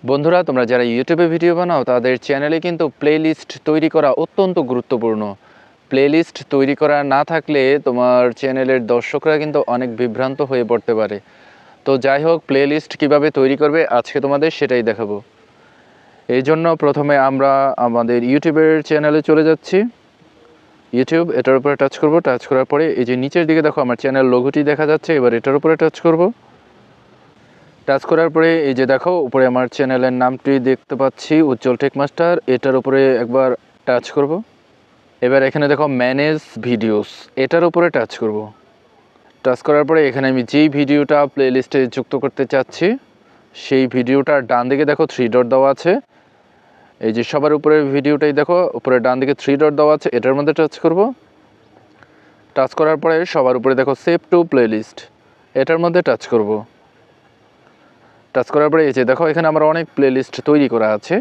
বন্ধুরা, তোমরা যারা ইউটিউবে ভিডিও বানাও তাদের চ্যানেলে কিন্তু প্লেলিস্ট তৈরি করা অত্যন্ত গুরুত্বপূর্ণ। প্লেলিস্ট তৈরি করা না থাকলে তোমার চ্যানেলের দর্শকরা কিন্তু অনেক বিভ্রান্ত হয়ে পড়তে পারে। তো যাই হোক, প্লেলিস্ট কিভাবে তৈরি করবে আজকে তোমাদের সেটাই দেখাবো। এই জন্য প্রথমে আমরা আমাদের ইউটিউবের চ্যানেলে চলে যাচ্ছি। ইউটিউব, এটার উপরে টাচ করব। টাচ করার পরে এই যে নিচের দিকে দেখো আমার চ্যানেল লোগোটি দেখা যাচ্ছে, এবার এটার উপরে টাচ করব। টাচ করার পরে এই যে দেখো উপরে আমার চ্যানেলের নামটি দেখতে পাচ্ছি, উজ্জ্বল টেক মাস্টার। এটার উপরে একবার টাচ করব। এবার এখানে দেখো ম্যানেজ ভিডিওস, এটার উপরে টাচ করব। টাচ করার পরে এখানে আমি যেই ভিডিওটা প্লেলিস্টে যুক্ত করতে চাচ্ছি সেই ভিডিওটার ডান দিকে দেখো 3 ডট দেওয়া আছে। এই যে সবার উপরে ভিডিওটাই দেখো উপরে ডান দিকে 3 ডট দেওয়া আছে, এটার মধ্যে টাচ করব। টাচ করার পরে সবার উপরে দেখো সেভ টু প্লেলিস্ট, এটার মধ্যে টাচ করব। টাচ করার পরে এই যে দেখো এখানে আমার অনেক প্লেলিস্ট তৈরি করা আছে।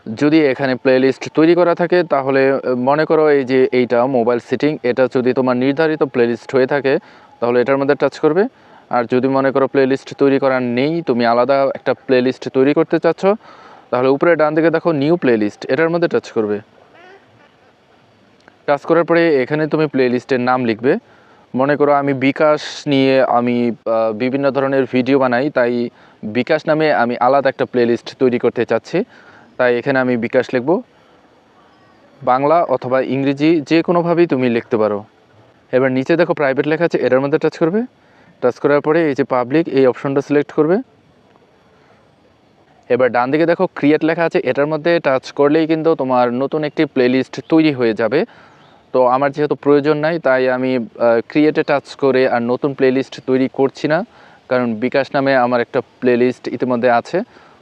যদি এখানে প্লেলিস্ট তৈরি করা থাকে তাহলে মনে করো এই যে এইটা মোবাইল সেটিং, এটা যদি তোমার নির্ধারিত প্লেলিস্ট হয়ে থাকে তাহলে এটার মধ্যে টাচ করবে। আর যদি মনে করো প্লেলিস্ট তৈরি করা নেই, তুমি আলাদা একটা প্লেলিস্ট তৈরি করতে চাচ্ছ, তাহলে উপরে ডান দিকে দেখো নিউ প্লেলিস্ট, এটার মধ্যে টাচ করবে। টাচ করার পরে এখানে তুমি প্লেলিস্টের নাম লিখবে। মনে করো আমি বিকাশ নিয়ে আমি বিভিন্ন ধরনের ভিডিও বানাই, তাই বিকাশ নামে আমি আলাদা একটা প্লেলিস্ট তৈরি করতে চাচ্ছি, তাই এখানে আমি বিকাশ লিখব। বাংলা অথবা ইংরেজি যে কোনোভাবেই তুমি লিখতে পারো। এবার নিচে দেখো প্রাইভেট লেখা আছে, এটার মধ্যে টাচ করবে। টাচ করার পরে এই যে পাবলিক, এই অপশনটা সিলেক্ট করবে। এবার ডান দিকে দেখো ক্রিয়েট লেখা আছে, এটার মধ্যে টাচ করলেই কিন্তু তোমার নতুন একটি প্লেলিস্ট তৈরি হয়ে যাবে। তো আমার যেহেতু প্রয়োজন নাই, তাই আমি ক্রিয়েটে টাচ করে আর নতুন প্লেলিস্ট তৈরি করছি না, কারণ বিকাশ নামে আমার একটা প্লেলিস্ট ইতিমধ্যে আছে,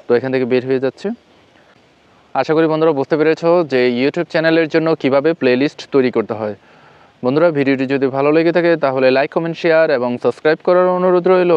তো এখান থেকে বের হয়ে যাচ্ছে। আশা করি বন্ধুরা বুঝতে পেরেছো যে ইউটিউব চ্যানেলের জন্য কিভাবে প্লেলিস্ট তৈরি করতে হয়। বন্ধুরা, ভিডিওটি যদি ভালো লেগে থাকে তাহলে লাইক, কমেন্ট, শেয়ার এবং সাবস্ক্রাইব করার অনুরোধ রইল।